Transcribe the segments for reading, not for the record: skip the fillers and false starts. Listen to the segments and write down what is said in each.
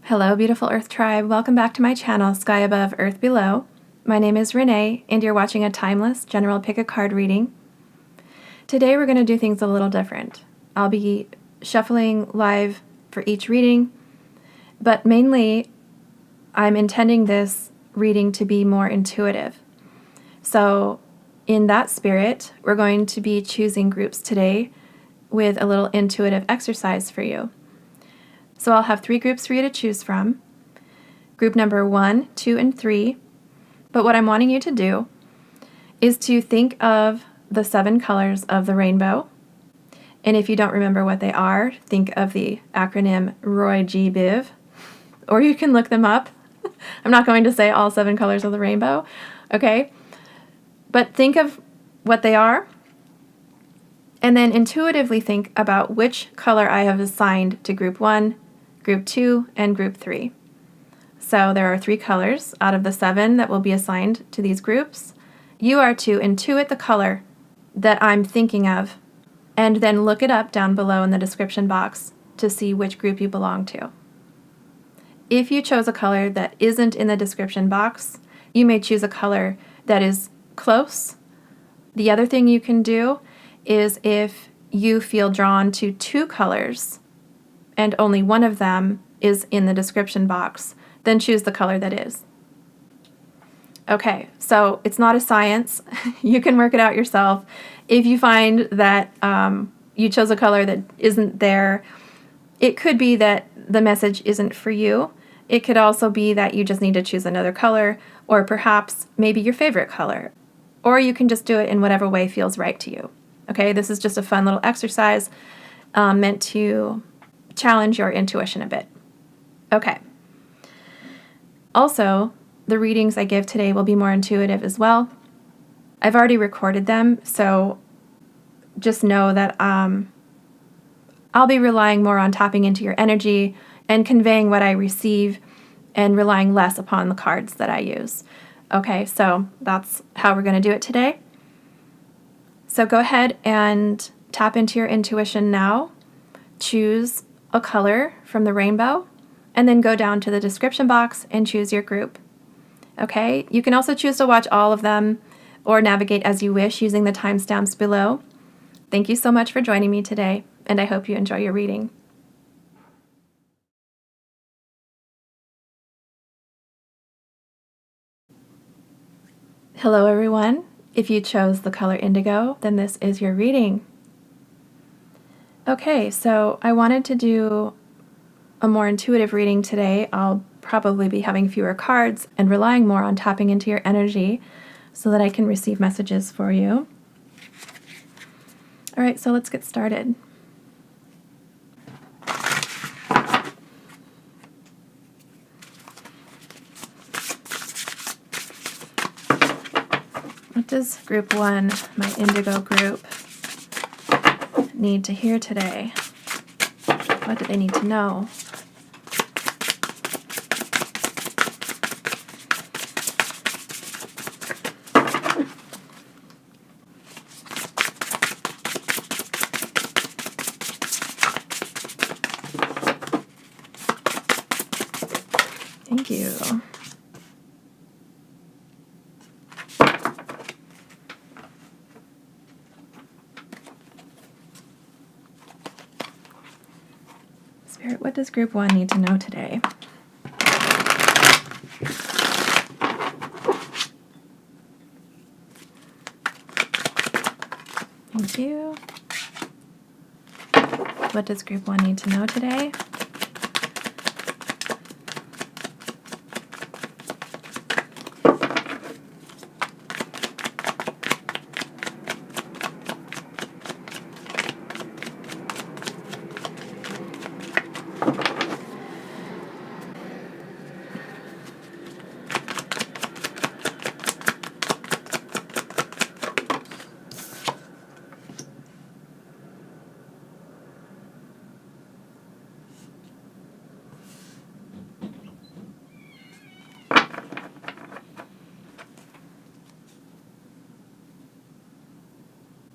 Hello, beautiful Earth Tribe. Welcome back to my channel, Sky Above, Earth Below. My name is Renee, and you're watching a timeless general pick-a-card reading. Today we're going to do things a little different. I'll be shuffling live for each reading, but mainly I'm intending this reading to be more intuitive. So in that spirit, we're going to be choosing groups today with a little intuitive exercise for you. So I'll have 3 groups for you to choose from. Group number 1, 2, and 3. But what I'm wanting you to do is to think of the 7 colors of the rainbow. And if you don't remember what they are, think of the acronym ROY-G-BIV, or you can look them up. I'm not going to say all 7 colors of the rainbow, okay? But think of what they are, and then intuitively think about which color I have assigned to group 1, group 2, and group 3. So there are 3 colors out of the 7 that will be assigned to these groups. You are to intuit the color that I'm thinking of, and then look it up down below in the description box to see which group you belong to. If you chose a color that isn't in the description box, you may choose a color that is close. The other thing you can do is if you feel drawn to 2 colors and only one of them is in the description box, then choose the color that is. Okay, so it's not a science. You can work it out yourself. If you find that you chose a color that isn't there, it could be that the message isn't for you. It could also be that you just need to choose another color, or perhaps maybe your favorite color. Or you can just do it in whatever way feels right to you. Okay, this is just a fun little exercise meant to challenge your intuition a bit. Okay. Also, the readings I give today will be more intuitive as well. I've already recorded them, so just know that I'll be relying more on tapping into your energy and conveying what I receive and relying less upon the cards that I use. Okay, so that's how we're going to do it today. So go ahead and tap into your intuition now. Choose a color from the rainbow, and then go down to the description box and choose your group. Okay, you can also choose to watch all of them or navigate as you wish using the timestamps below. Thank you so much for joining me today, and I hope you enjoy your reading. Hello everyone. If you chose the color indigo, then this is your reading. Okay, so I wanted to do a more intuitive reading today. I'll probably be having fewer cards and relying more on tapping into your energy so that I can receive messages for you. All right, so let's get started. What does group 1, my indigo group, need to hear today? What do they need to know? Thank you. Spirit, what does group 1 need to know today? Thank you. What does group 1 need to know today?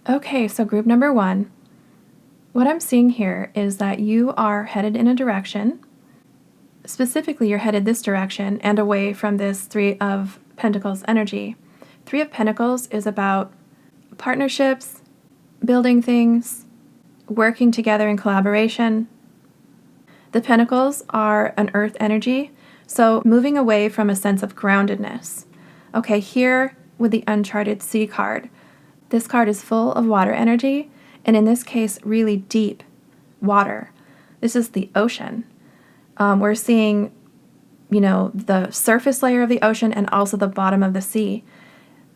Okay, so group number 1, what I'm seeing here is that you are headed in a direction Specifically, you're headed this direction and away from this Three of Pentacles energy. Three of Pentacles is about partnerships, building things, working together in collaboration. The Pentacles are an earth energy, so moving away from a sense of groundedness. Okay, here with the Uncharted Sea card, this card is full of water energy, and in this case, really deep water. This is the ocean. We're seeing, the surface layer of the ocean and also the bottom of the sea.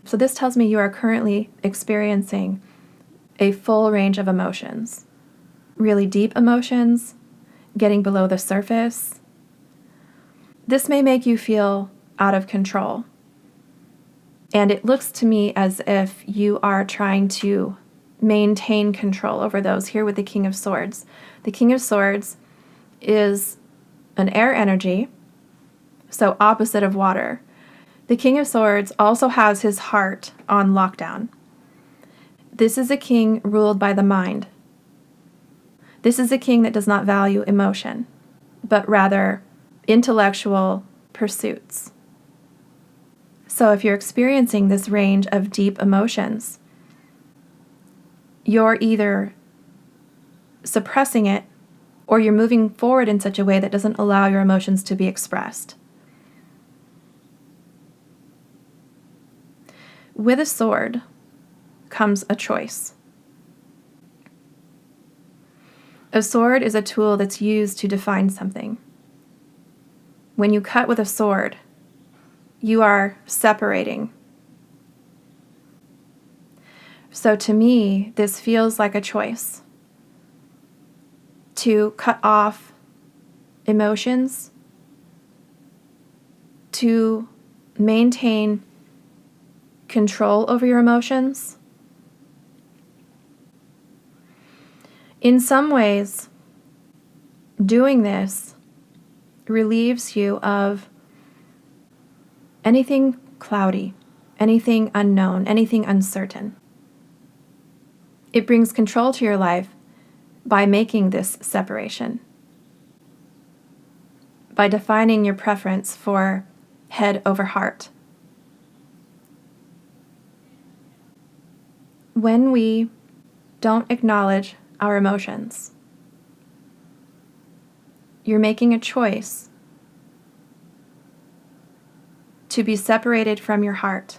So this tells me you are currently experiencing a full range of emotions. Really deep emotions, getting below the surface. This may make you feel out of control. And it looks to me as if you are trying to maintain control over those here with the King of Swords. The King of Swords is an air energy, so opposite of water. The King of Swords also has his heart on lockdown. This is a king ruled by the mind. This is a king that does not value emotion, but rather intellectual pursuits. So if you're experiencing this range of deep emotions, you're either suppressing it or you're moving forward in such a way that doesn't allow your emotions to be expressed. With a sword comes a choice. A sword is a tool that's used to define something. When you cut with a sword, you are separating. So to me, this feels like a choice. To cut off emotions, to maintain control over your emotions. In some ways, doing this relieves you of anything cloudy, anything unknown, anything uncertain. It brings control to your life by making this separation, by defining your preference for head over heart. When we don't acknowledge our emotions, you're making a choice to be separated from your heart,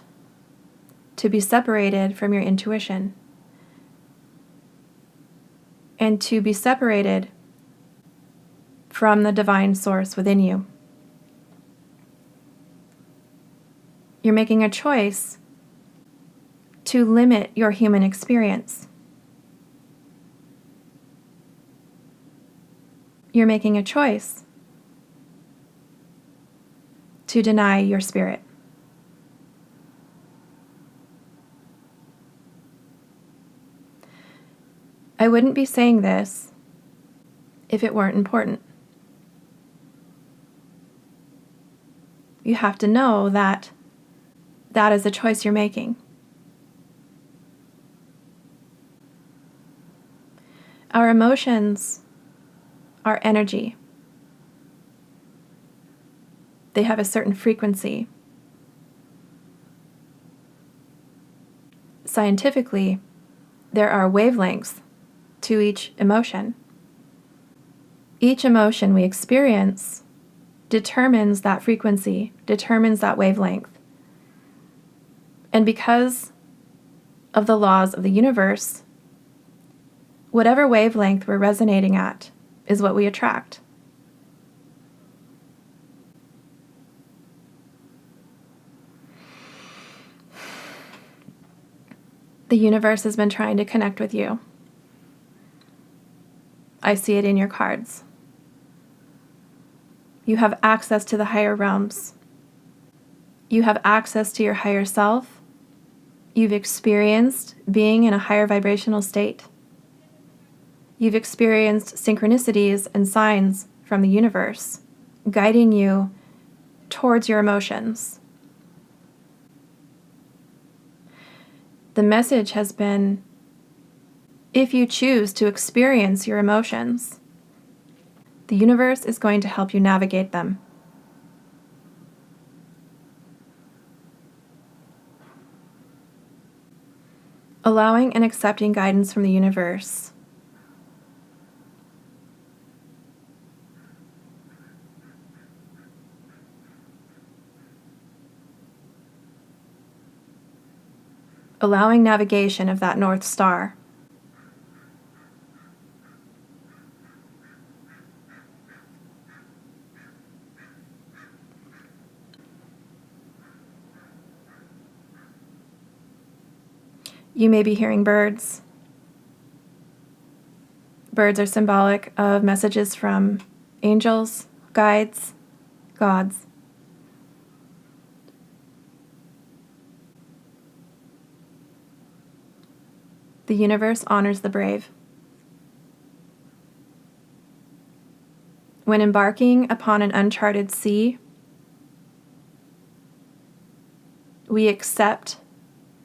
to be separated from your intuition, and to be separated from the divine source within you. You're making a choice to limit your human experience. You're making a choice to deny your spirit. I wouldn't be saying this if it weren't important. You have to know that that is a choice you're making. Our emotions are energy. They have a certain frequency. Scientifically, there are wavelengths to each emotion. Each emotion we experience determines that frequency, determines that wavelength. And because of the laws of the universe, whatever wavelength we're resonating at is what we attract. The universe has been trying to connect with you. I see it in your cards. You have access to the higher realms. You have access to your higher self. You've experienced being in a higher vibrational state. You've experienced synchronicities and signs from the universe, guiding you towards your emotions. The message has been, if you choose to experience your emotions, The universe is going to help you navigate them. Allowing and accepting guidance from the universe. Allowing navigation of that North Star. You may be hearing birds. Birds are symbolic of messages from angels, guides, gods. The universe honors the brave. When embarking upon an uncharted sea, we accept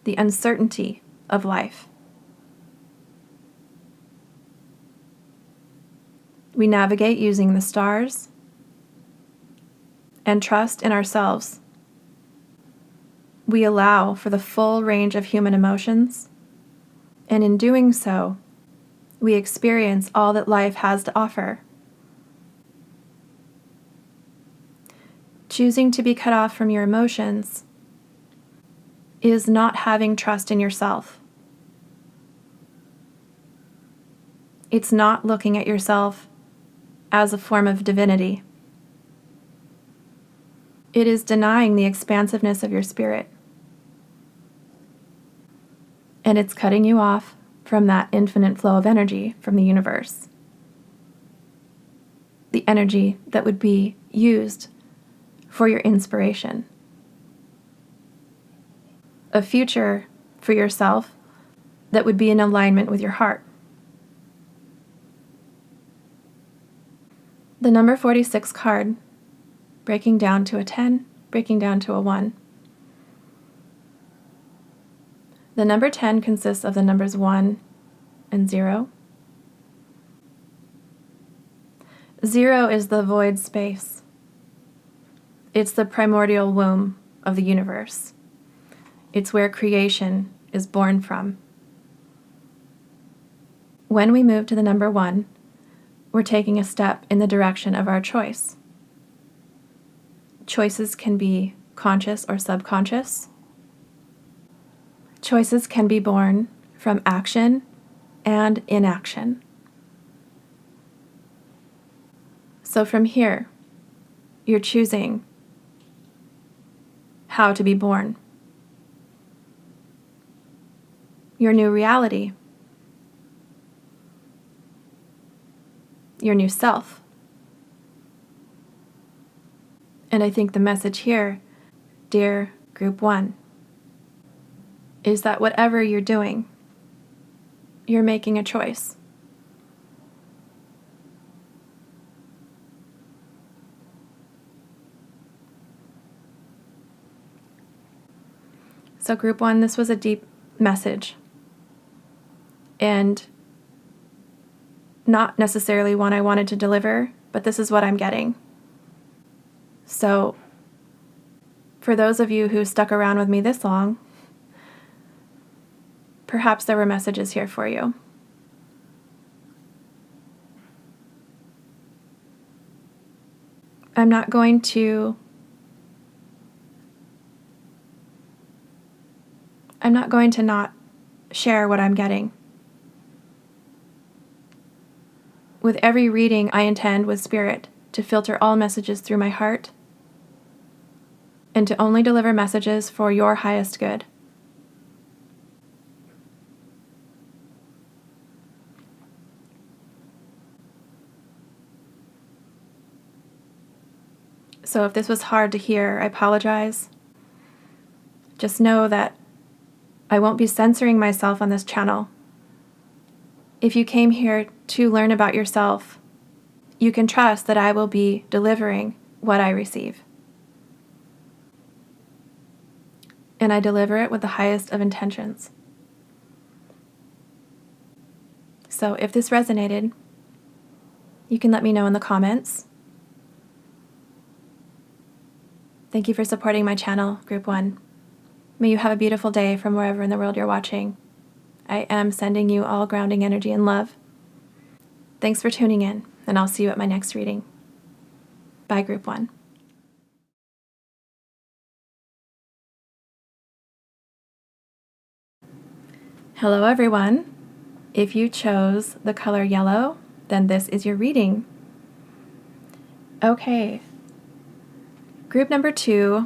the uncertainty of life. We navigate using the stars and trust in ourselves. We allow for the full range of human emotions, and in doing so, we experience all that life has to offer. Choosing to be cut off from your emotions is not having trust in yourself. It's not looking at yourself as a form of divinity. It is denying the expansiveness of your spirit. And it's cutting you off from that infinite flow of energy from the universe. The energy that would be used for your inspiration. A future for yourself that would be in alignment with your heart. The number 46 card, breaking down to a 10, breaking down to a 1. The number 10 consists of the numbers 1 and 0. 0 is the void space. It's the primordial womb of the universe. It's where creation is born from. When we move to the number 1, we're taking a step in the direction of our choice. Choices can be conscious or subconscious. Choices can be born from action and inaction. So from here, you're choosing how to be born. Your new reality. Your new self. And I think the message here, dear Group 1, is that whatever you're doing, you're making a choice. So Group 1, this was a deep message. And not necessarily one I wanted to deliver, but this is what I'm getting. So for those of you who stuck around with me this long, perhaps there were messages here for you. I'm not going to not share what I'm getting. With every reading, I intend with Spirit to filter all messages through my heart and to only deliver messages for your highest good. So if this was hard to hear, I apologize. Just know that I won't be censoring myself on this channel. If you came here to learn about yourself, you can trust that I will be delivering what I receive. And I deliver it with the highest of intentions. So if this resonated, you can let me know in the comments. Thank you for supporting my channel, Group 1. May you have a beautiful day from wherever in the world you're watching. I am sending you all grounding energy and love. Thanks for tuning in, and I'll see you at my next reading. Bye, Group 1. Hello, everyone. If you chose the color yellow, then this is your reading. Okay. Group number 2.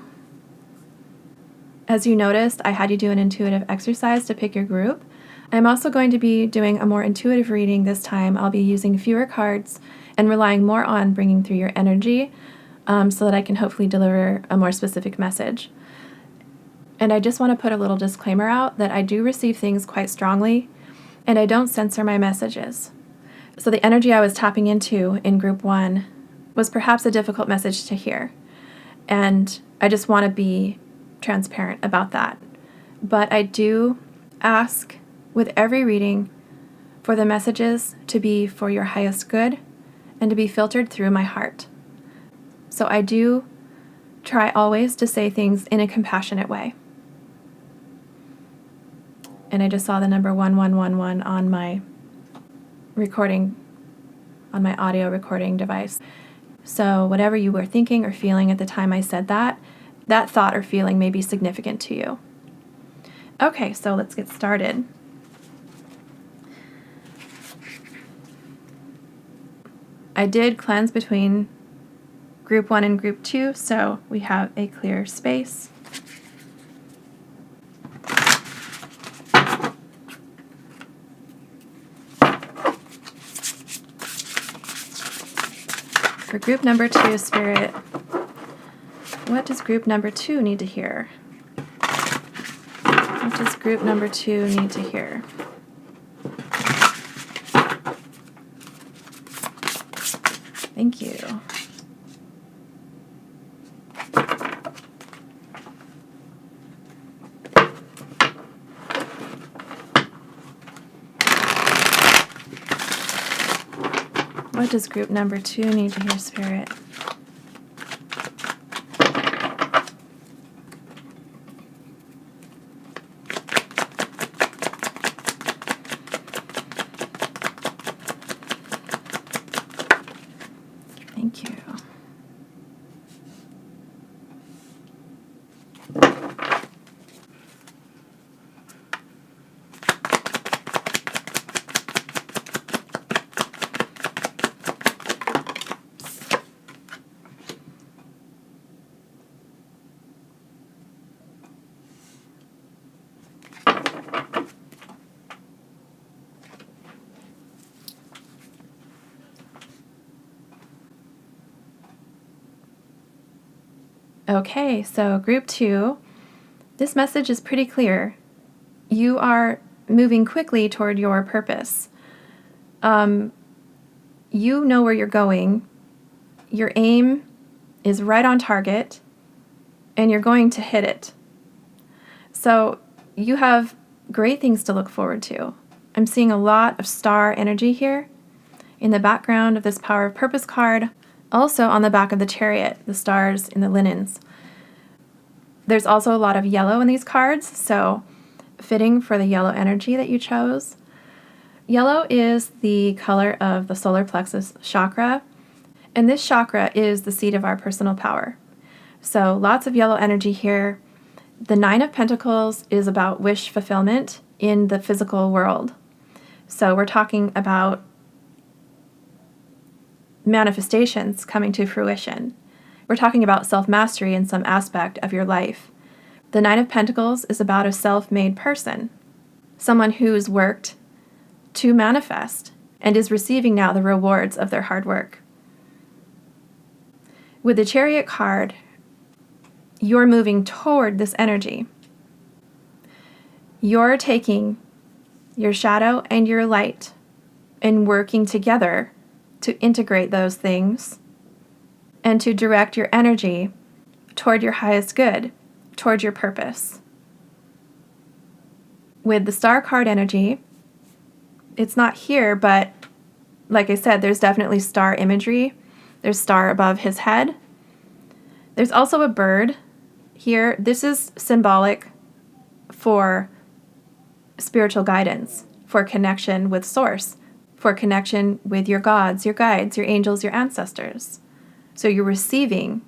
As you noticed, I had you do an intuitive exercise to pick your group. I'm also going to be doing a more intuitive reading this time. I'll be using fewer cards and relying more on bringing through your energy so that I can hopefully deliver a more specific message. And I just want to put a little disclaimer out that I do receive things quite strongly, and I don't censor my messages. So the energy I was tapping into in Group 1 was perhaps a difficult message to hear, and I just want to be transparent about that. But I do ask with every reading for the messages to be for your highest good and to be filtered through my heart. So I do try always to say things in a compassionate way. And I just saw the number 1111 on my recording, on my audio recording device. So whatever you were thinking or feeling at the time I said that, that thought or feeling may be significant to you. Okay, so let's get started. I did cleanse between Group 1 and Group 2, so we have a clear space. For Group number 2, Spirit, what does Group number 2 need to hear? What does Group number 2 need to hear? Thank you. What does Group number 2 need to hear, Spirit? Thank you. Okay, so Group 2, this message is pretty clear. You are moving quickly toward your purpose. You know where you're going. Your aim is right on target, and you're going to hit it. So you have great things to look forward to. I'm seeing a lot of star energy here in the background of this Power of Purpose card. Also on the back of the Chariot, the stars in the linens. There's also a lot of yellow in these cards, so fitting for the yellow energy that you chose. Yellow is the color of the solar plexus chakra, and this chakra is the seat of our personal power. So lots of yellow energy here. The 9 of Pentacles is about wish fulfillment in the physical world. So we're talking about manifestations coming to fruition. We're talking about self-mastery in some aspect of your life. The 9 of Pentacles is about a self-made person, someone who's worked to manifest and is receiving now the rewards of their hard work. With the Chariot card, you're moving toward this energy. You're taking your shadow and your light and working together to integrate those things and to direct your energy toward your highest good, toward your purpose. With the star card energy, it's not here, but Like I said, there's definitely star imagery. There's star above his head. There's also a bird here. This is symbolic for spiritual guidance, for connection with source, for connection with your gods, your guides, your angels, your ancestors. So you're receiving,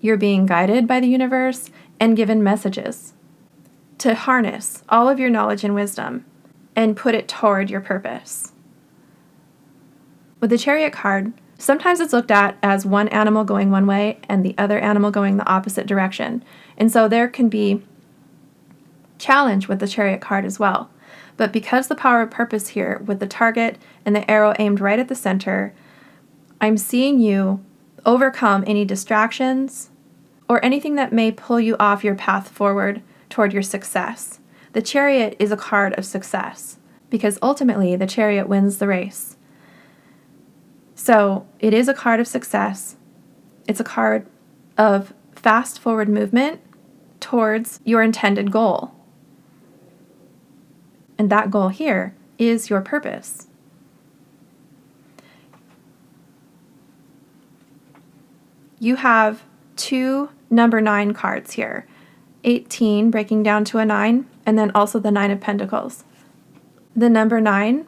you're being guided by the universe and given messages to harness all of your knowledge and wisdom and put it toward your purpose. With the Chariot card, sometimes it's looked at as one animal going one way and the other animal going the opposite direction. And so there can be challenge with the Chariot card as well. But because the power of purpose here with the target and the arrow aimed right at the center, I'm seeing you overcome any distractions or anything that may pull you off your path forward toward your success. The Chariot is a card of success because ultimately the Chariot wins the race. So it is a card of success. It's a card of fast forward movement towards your intended goal. And that goal here is your purpose. You have 2 number 9 cards here. 18 breaking down to a 9, and then also the 9 of Pentacles. The number 9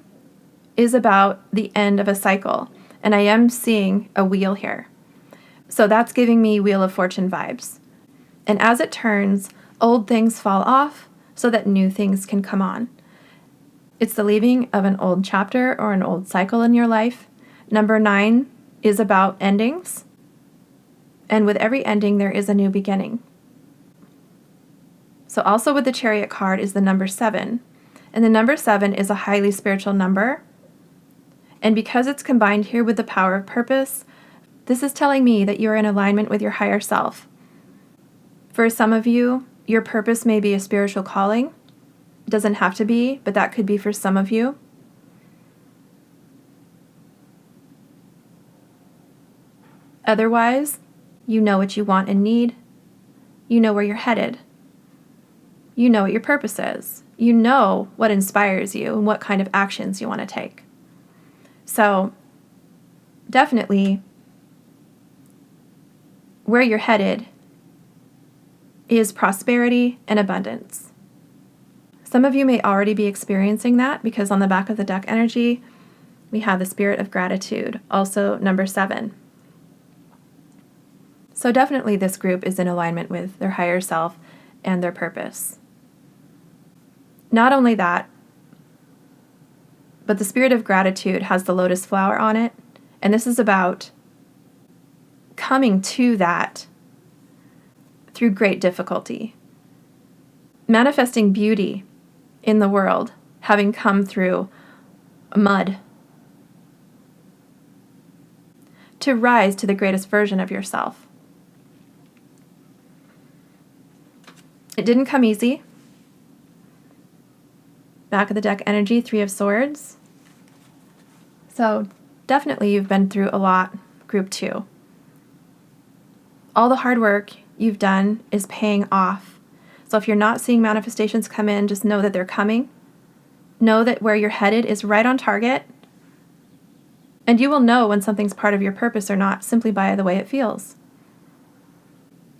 is about the end of a cycle, and I am seeing a wheel here. So that's giving me Wheel of Fortune vibes. And as it turns, old things fall off so that new things can come on. It's the leaving of an old chapter or an old cycle in your life. Number 9 is about endings. And with every ending, there is a new beginning. So also with the Chariot card is the number 7. And the number 7 is a highly spiritual number. And because it's combined here with the power of purpose, this is telling me that you're in alignment with your higher self. For some of you, your purpose may be a spiritual calling. It doesn't have to be, but that could be for some of you. Otherwise, you know what you want and need. You know where you're headed. You know what your purpose is. You know what inspires you and what kind of actions you want to take. So, definitely, where you're headed is prosperity and abundance. Some of you may already be experiencing that because on the back of the deck energy, we have the Spirit of Gratitude, also number 7. So definitely this group is in alignment with their higher self and their purpose. Not only that, but the Spirit of Gratitude has the lotus flower on it, and this is about coming to that through great difficulty. Manifesting beauty in the world, having come through mud. To rise to the greatest version of yourself. It didn't come easy. Back of the deck energy, 3 of Swords. So definitely you've been through a lot, group 2. All the hard work you've done is paying off. So if you're not seeing manifestations come in, just know that they're coming. Know that where you're headed is right on target. And you will know when something's part of your purpose or not simply by the way it feels.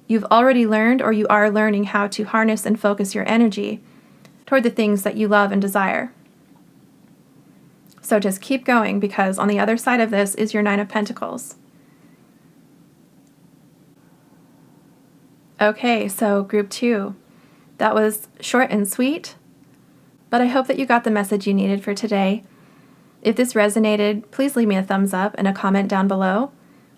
You've already learned or you are learning how to harness and focus your energy toward the things that you love and desire. So just keep going because on the other side of this is your 9 of Pentacles. Okay, so group 2. That was short and sweet, but I hope that you got the message you needed for today. If this resonated, please leave me a thumbs up and a comment down below.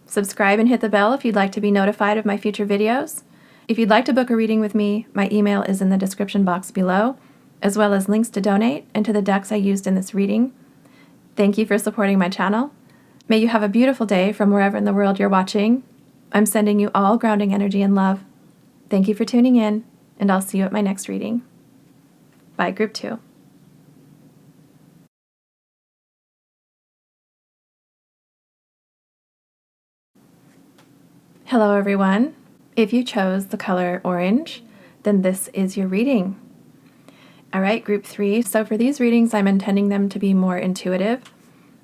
Subscribe and hit the bell if you'd like to be notified of my future videos. If you'd like to book a reading with me, my email is in the description box below, as well as links to donate and to the decks I used in this reading. Thank you for supporting my channel. May you have a beautiful day from wherever in the world you're watching. I'm sending you all grounding energy and love. Thank you for tuning in, and I'll see you at my next reading. Bye, group 2. Hello, everyone. If you chose the color orange, then this is your reading. All right, group 3. So for these readings, I'm intending them to be more intuitive.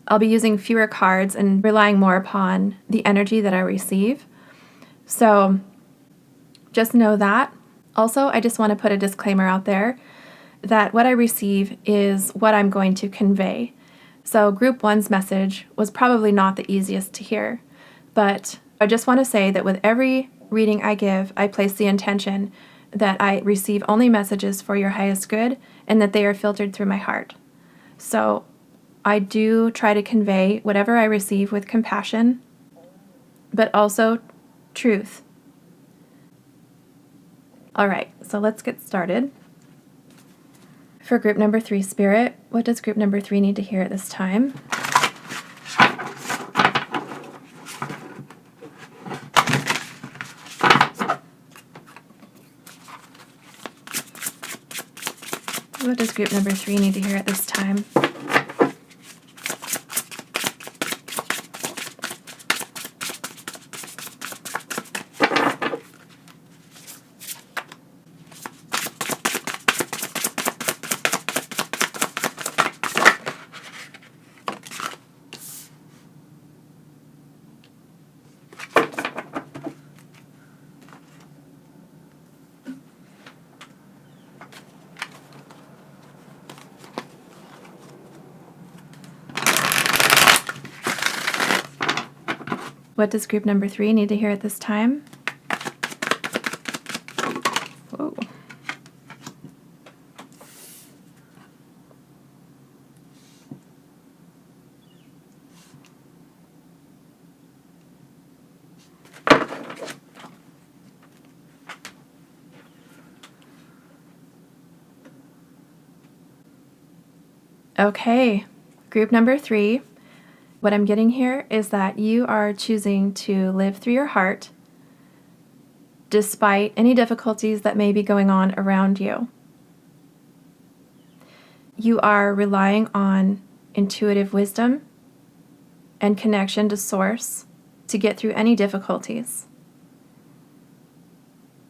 I'll be using fewer cards and relying more upon the energy that I receive. So just know that. Also, I just want to put a disclaimer out there that what I receive is what I'm going to convey. So Group 1's message was probably not the easiest to hear, but I just want to say that with every reading I give, I place the intention that I receive only messages for your highest good and that they are filtered through my heart. So I do try to convey whatever I receive with compassion, but also truth. All right, so let's get started. For group number 3, Spirit, what does group number 3 need to hear at this time? What does group number 3 need to hear at this time? What does group number 3 need to hear at this time? Whoa. Okay, group number 3. What I'm getting here is that you are choosing to live through your heart despite any difficulties that may be going on around you. You are relying on intuitive wisdom and connection to Source to get through any difficulties.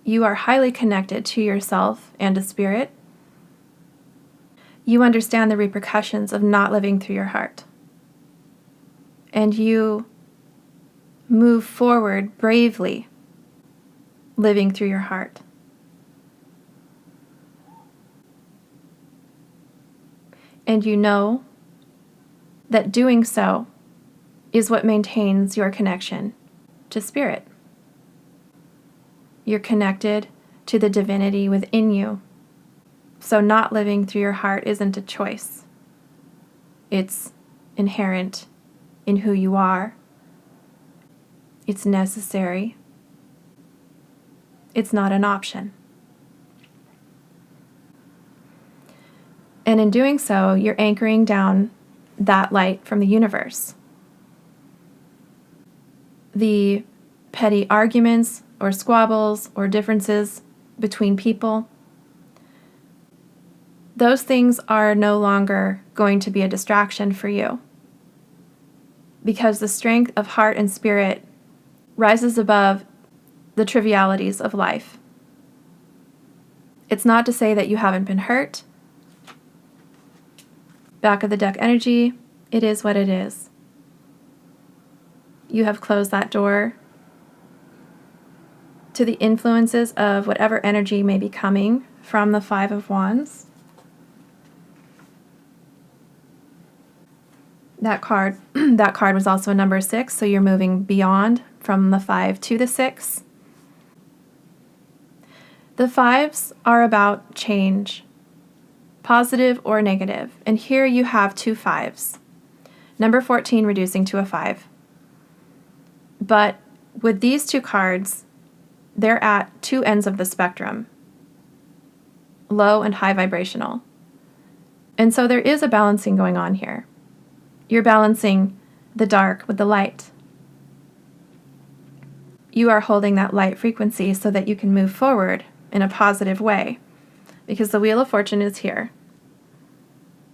You are highly connected to yourself and to Spirit. You understand the repercussions of not living through your heart. And you move forward bravely, living through your heart. And you know that doing so is what maintains your connection to Spirit. You're connected to the divinity within you. So not living through your heart isn't a choice. It's inherent in who you are. It's necessary. It's not an option. And in doing so, you're anchoring down that light from the universe. The petty arguments or squabbles or differences between people, those things are no longer going to be a distraction for you, because the strength of heart and spirit rises above the trivialities of life. It's not to say that you haven't been hurt. Back of the deck energy, it is what it is. You have closed that door to the influences of whatever energy may be coming from the 5 of Wands. That card was also a number 6, so you're moving beyond from the 5 to the 6. The 5s are about change, positive or negative, and here you have 2 5s. Number 14 reducing to a 5. But with these 2 cards, they're at 2 ends of the spectrum, low and high vibrational. And so there is a balancing going on here. You're balancing the dark with the light. You are holding that light frequency so that you can move forward in a positive way, because the Wheel of Fortune is here.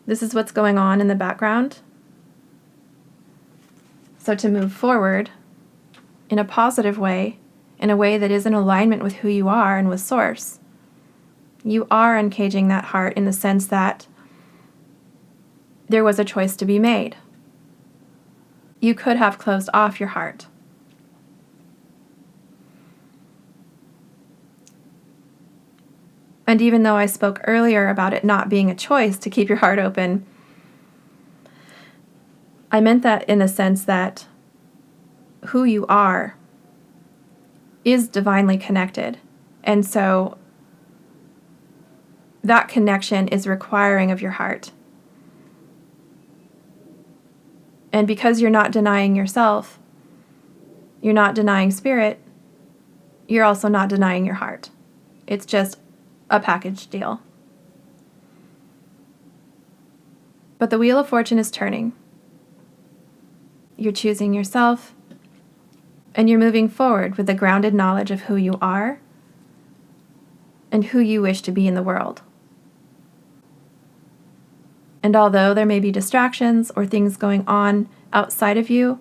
This is what's going on in the background. So to move forward in a positive way, in a way that is in alignment with who you are and with Source, you are uncaging that heart in the sense that there was a choice to be made. you could have closed off your heart. And even though I spoke earlier about it not being a choice to keep your heart open, I meant that in the sense that who you are is divinely connected. And so that connection is requiring of your heart. And because you're not denying yourself, you're not denying spirit, you're also not denying your heart. It's just a package deal. But the Wheel of Fortune is turning. You're choosing yourself, and you're moving forward with the grounded knowledge of who you are and who you wish to be in the world. And although there may be distractions or things going on outside of you,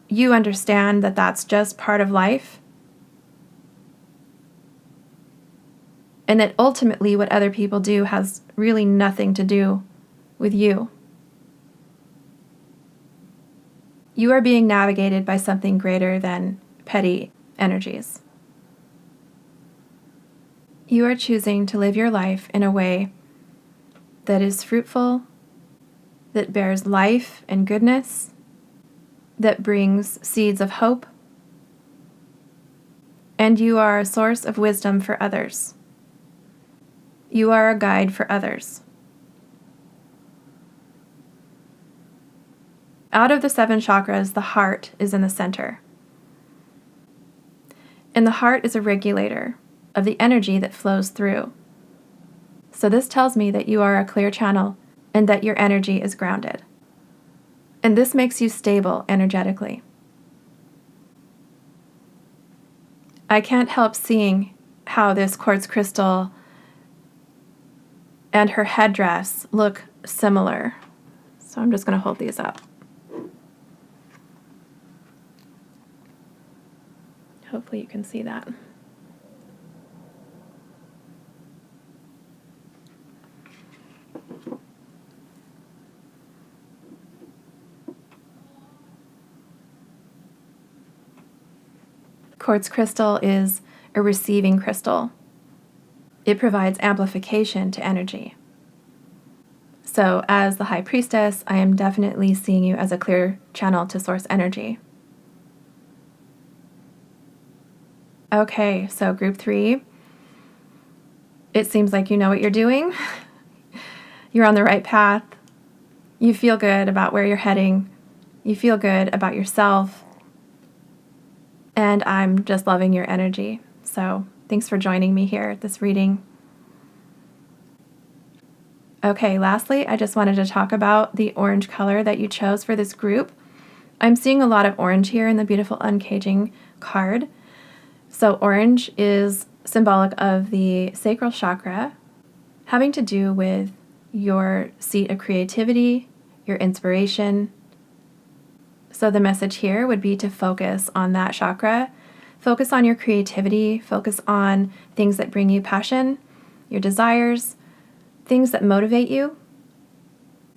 you understand that that's just part of life, and that ultimately what other people do has really nothing to do with you. You are being navigated by something greater than petty energies. You are choosing to live your life in a way that is fruitful, that bears life and goodness, that brings seeds of hope, and you are a source of wisdom for others. You are a guide for others. Out of the 7 chakras, the heart is in the center. And the heart is a regulator of the energy that flows through. So this tells me that you are a clear channel and that your energy is grounded. And this makes you stable energetically. I can't help seeing how this quartz crystal and her headdress look similar. So I'm just going to hold these up. Hopefully you can see that. Quartz crystal is a receiving crystal. It provides amplification to energy. So as the High Priestess, I am definitely seeing you as a clear channel to source energy. Okay, so group 3. It seems like you know what you're doing. You're on the right path. You feel good about where you're heading. You feel good about yourself. And I'm just loving your energy. So thanks for joining me here at this reading. Okay, lastly, I just wanted to talk about the orange color that you chose for this group. I'm seeing a lot of orange here in the beautiful Uncaging card. So orange is symbolic of the sacral chakra, having to do with your seat of creativity, your inspiration. So the message here would be to focus on that chakra, focus on your creativity, focus on things that bring you passion, your desires, things that motivate you.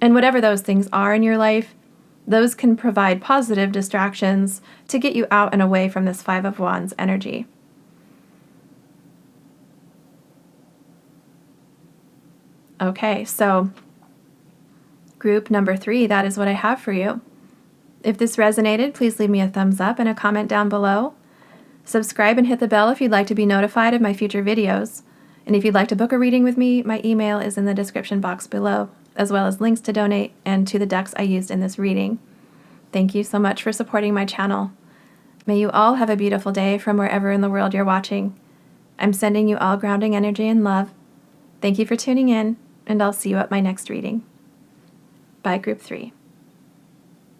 And whatever those things are in your life, those can provide positive distractions to get you out and away from this 5 of Wands energy. Okay, so group number 3, that is what I have for you. If this resonated, please leave me a thumbs up and a comment down below. Subscribe and hit the bell if you'd like to be notified of my future videos. And if you'd like to book a reading with me, my email is in the description box below, as well as links to donate and to the decks I used in this reading. Thank you so much for supporting my channel. May you all have a beautiful day from wherever in the world you're watching. I'm sending you all grounding energy and love. Thank you for tuning in, and I'll see you at my next reading. Bye, Group 3.